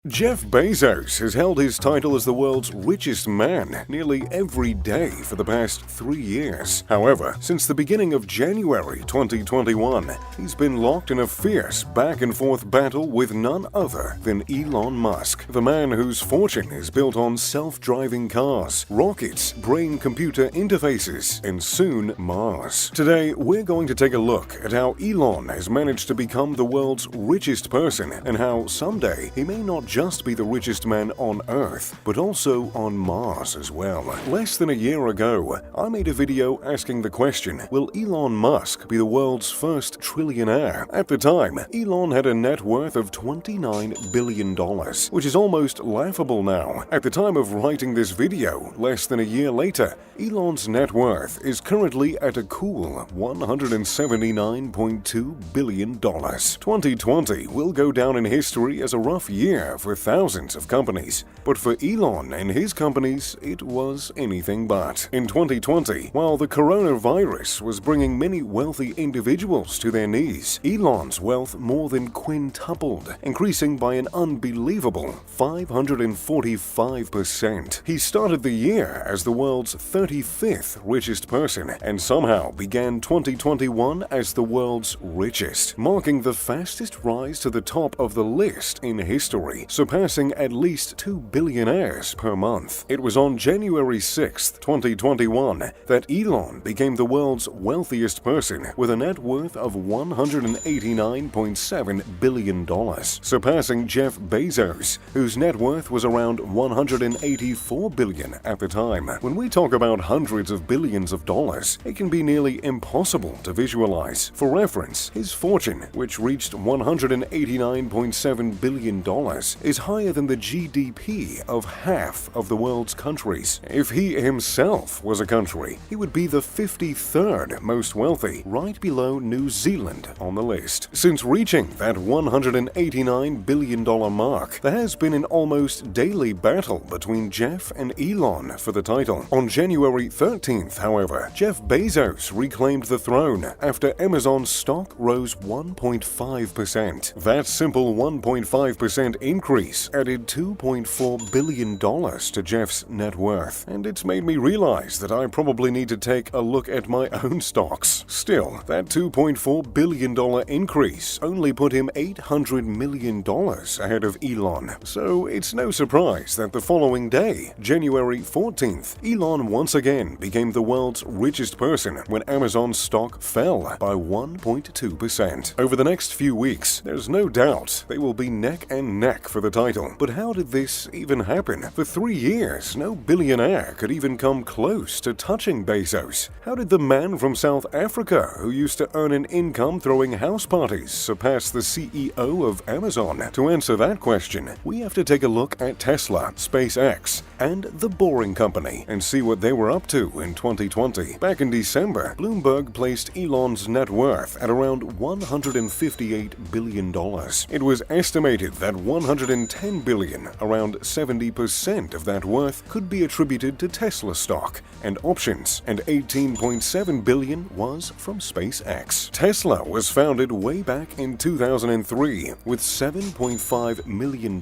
Jeff Bezos has held his title as the world's richest man nearly every day for the past 3 years. However, since the beginning of January 2021, he's been locked in a fierce back-and-forth battle with none other than Elon Musk, the man whose fortune is built on self-driving cars, rockets, brain-computer interfaces, and soon Mars. Today, we're going to take a look at how Elon has managed to become the world's richest person and how someday he may not just be the richest man on Earth, but also on Mars as well. Less than a year ago, I made a video asking the question, will Elon Musk be the world's first trillionaire? At the time, Elon had a net worth of $29 billion, which is almost laughable now. At the time of writing this video, less than a year later, Elon's net worth is currently at a cool $179.2 billion. 2020 will go down in history as a rough year for thousands of companies, but for Elon and his companies, it was anything but. In 2020, while the coronavirus was bringing many wealthy individuals to their knees, Elon's wealth more than quintupled, increasing by an unbelievable 545%. He started the year as the world's 35th richest person and somehow began 2021 as the world's richest, marking the fastest rise to the top of the list in history, surpassing at least 2 billionaires per month. It was on January 6, 2021, that Elon became the world's wealthiest person with a net worth of $189.7 billion, surpassing Jeff Bezos, whose net worth was around $184 billion at the time. When we talk about hundreds of billions of dollars, it can be nearly impossible to visualize. For reference, his fortune, which reached $189.7 billion, is higher than the GDP of half of the world's countries. If he himself was a country, he would be the 53rd most wealthy, right below New Zealand on the list. Since reaching that $189 billion mark, there has been an almost daily battle between Jeff and Elon for the title. On January 13th, however, Jeff Bezos reclaimed the throne after Amazon's stock rose 1.5%. That simple 1.5% increase added $2.4 billion to Jeff's net worth, and it's made me realize that I probably need to take a look at my own stocks. Still, that $2.4 billion increase only put him $800 million ahead of Elon, so it's no surprise that the following day, January 14th, Elon once again became the world's richest person when Amazon's stock fell by 1.2%. Over the next few weeks, there's no doubt they will be neck and neck for the title. But how did this even happen? For 3 years, no billionaire could even come close to touching Bezos. How did the man from South Africa, who used to earn an income throwing house parties, surpass the CEO of Amazon? To answer that question, we have to take a look at Tesla, SpaceX, and The Boring Company and see what they were up to in 2020. Back in December, Bloomberg placed Elon's net worth at around $158 billion. It was estimated that $110 billion, around 70% of that worth, could be attributed to Tesla stock and options, and $18.7 billion was from SpaceX. Tesla was founded way back in 2003 with $7.5 million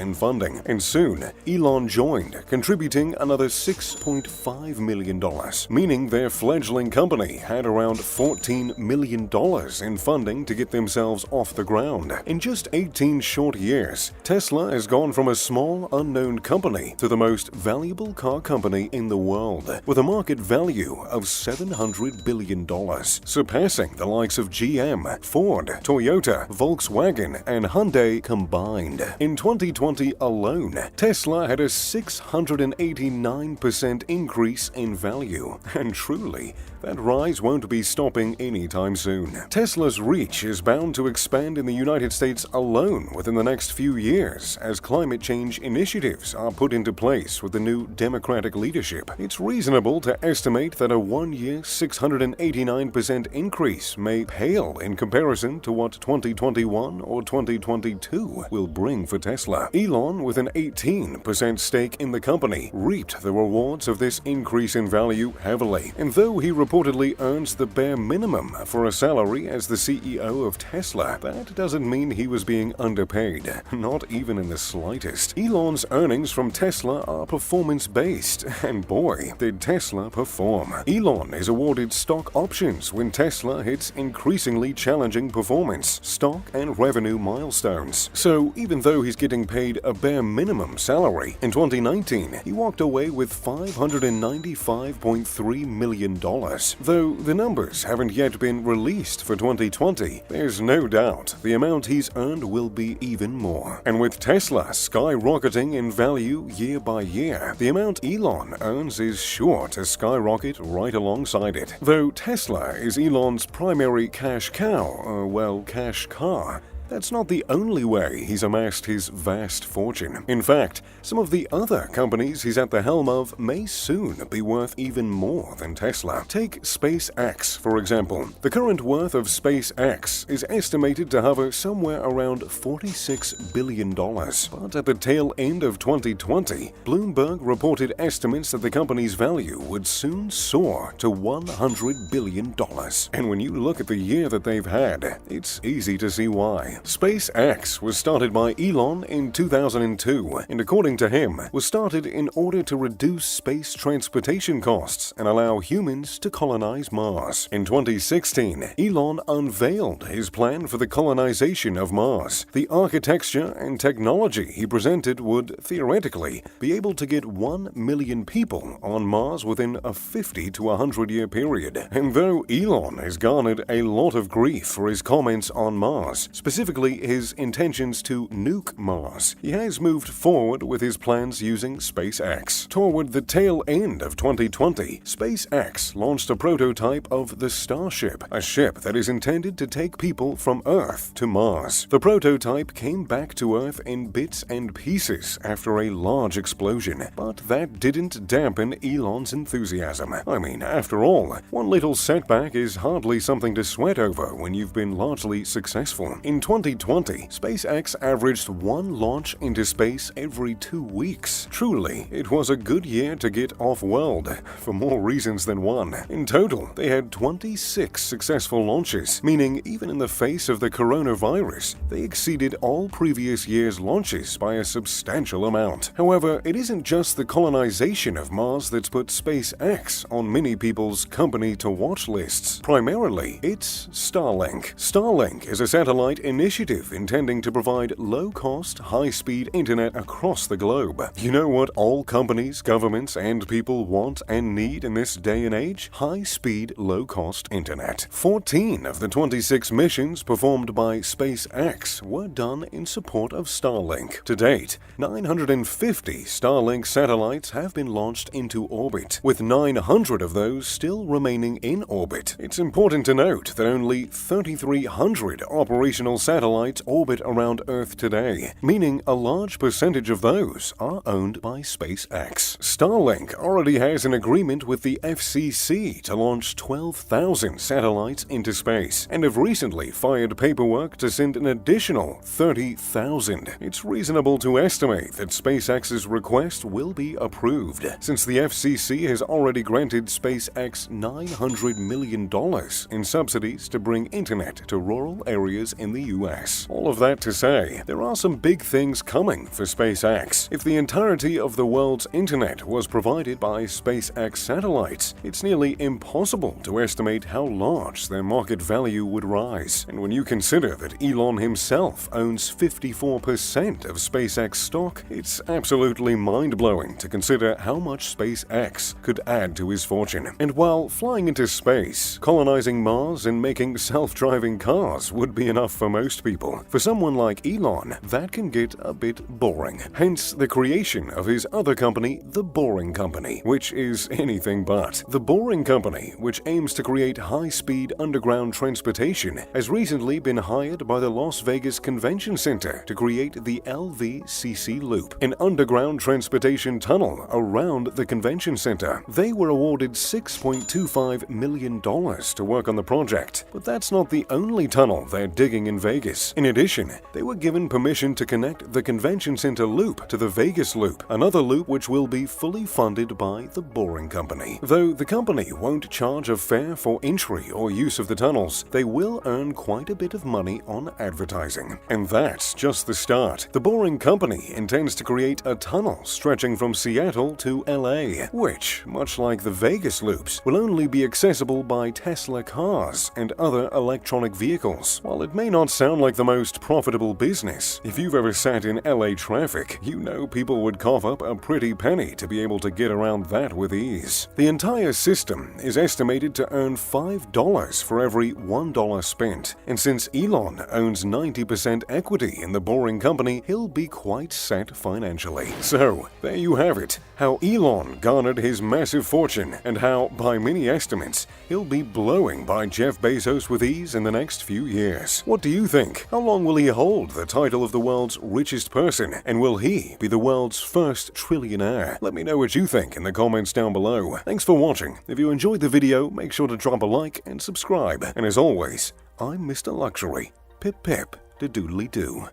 in funding, and soon Elon joined, contributing another $6.5 million, meaning their fledgling company had around $14 million in funding to get themselves off the ground. In just 18 short years, Tesla has gone from a small, unknown company to the most valuable car company in the world, with a market value of $700 billion, surpassing the likes of GM, Ford, Toyota, Volkswagen, and Hyundai combined. In 2020 alone, Tesla had a 689% increase in value, and truly, that rise won't be stopping anytime soon. Tesla's reach is bound to expand in the United States alone within the next few years as climate change initiatives are put into place with the new Democratic leadership. It's reasonable to estimate that a one-year 689% increase may pale in comparison to what 2021 or 2022 will bring for Tesla. Elon, with an 18% stake in in the company reaped the rewards of this increase in value heavily. And though he reportedly earns the bare minimum for a salary as the CEO of Tesla, that doesn't mean he was being underpaid, not even in the slightest. Elon's earnings from Tesla are performance-based, and boy, did Tesla perform. Elon is awarded stock options when Tesla hits increasingly challenging performance, stock, and revenue milestones. So even though he's getting paid a bare minimum salary, in 2019, he walked away with $595.3 million. Though the numbers haven't yet been released for 2020, there's no doubt the amount he's earned will be even more. And with Tesla skyrocketing in value year by year, the amount Elon earns is sure to skyrocket right alongside it. Though Tesla is Elon's primary cash cow, cash car, that's not the only way he's amassed his vast fortune. In fact, some of the other companies he's at the helm of may soon be worth even more than Tesla. Take SpaceX, for example. The current worth of SpaceX is estimated to hover somewhere around $46 billion. But at the tail end of 2020, Bloomberg reported estimates that the company's value would soon soar to $100 billion. And when you look at the year that they've had, it's easy to see why. SpaceX was started by Elon in 2002, and according to him, was started in order to reduce space transportation costs and allow humans to colonize Mars. In 2016, Elon unveiled his plan for the colonization of Mars. The architecture and technology he presented would, theoretically, be able to get 1 million people on Mars within a 50 to 100 year period. And though Elon has garnered a lot of grief for his comments on Mars, specifically his intentions to nuke Mars, he has moved forward with his plans using SpaceX. Toward the tail end of 2020, SpaceX launched a prototype of the Starship, a ship that is intended to take people from Earth to Mars. The prototype came back to Earth in bits and pieces after a large explosion, but that didn't dampen Elon's enthusiasm. I mean, after all, one little setback is hardly something to sweat over when you've been largely successful. In 2020, SpaceX averaged one launch into space every 2 weeks. Truly, it was a good year to get off-world, for more reasons than one. In total, they had 26 successful launches, meaning even in the face of the coronavirus, they exceeded all previous years' launches by a substantial amount. However, it isn't just the colonization of Mars that's put SpaceX on many people's company-to-watch lists. Primarily, it's Starlink. Starlink is a satellite initiative intending to provide low-cost, high-speed internet across the globe. You know what all companies, governments, and people want and need in this day and age? High-speed, low-cost internet. 14 of the 26 missions performed by SpaceX were done in support of Starlink. To date, 950 Starlink satellites have been launched into orbit, with 900 of those still remaining in orbit. It's important to note that only 3,300 operational satellites orbit around Earth today, meaning a large percentage of those are owned by SpaceX. Starlink already has an agreement with the FCC to launch 12,000 satellites into space, and have recently fired paperwork to send an additional 30,000. It's reasonable to estimate that SpaceX's request will be approved, since the FCC has already granted SpaceX $900 million in subsidies to bring internet to rural areas in the US. All of that to say, there are some big things coming for SpaceX. If the entirety of the world's internet was provided by SpaceX satellites, it's nearly impossible to estimate how large their market value would rise. And when you consider that Elon himself owns 54% of SpaceX stock, it's absolutely mind-blowing to consider how much SpaceX could add to his fortune. And while flying into space, colonizing Mars, and making self-driving cars would be enough for most people, for someone like Elon, that can get a bit boring. Hence the creation of his other company, The Boring Company, which is anything but. The Boring Company, which aims to create high-speed underground transportation, has recently been hired by the Las Vegas Convention Center to create the LVCC Loop, an underground transportation tunnel around the convention center. They were awarded $6.25 million to work on the project, but that's not the only tunnel they're digging in Vegas. Vegas. In addition, they were given permission to connect the Convention Center Loop to the Vegas Loop, another loop which will be fully funded by the Boring Company. Though the company won't charge a fare for entry or use of the tunnels, they will earn quite a bit of money on advertising. And that's just the start. The Boring Company intends to create a tunnel stretching from Seattle to LA, which, much like the Vegas loops, will only be accessible by Tesla cars and other electronic vehicles. While it may not sound like the most profitable business, if you've ever sat in LA traffic, you know people would cough up a pretty penny to be able to get around that with ease. The entire system is estimated to earn $5 for every $1 spent, and since Elon owns 90% equity in the Boring Company, he'll be quite set financially. So, there you have it, how Elon garnered his massive fortune and how, by many estimates, he'll be blowing by Jeff Bezos with ease in the next few years. What do you think? How long will he hold the title of the world's richest person, and will he be the world's first trillionaire? Let me know what you think in the comments down below. Thanks for watching. If you enjoyed the video, make sure to drop a like and subscribe. And as always, I'm Mr. Luxury. Pip pip, de doodly doo.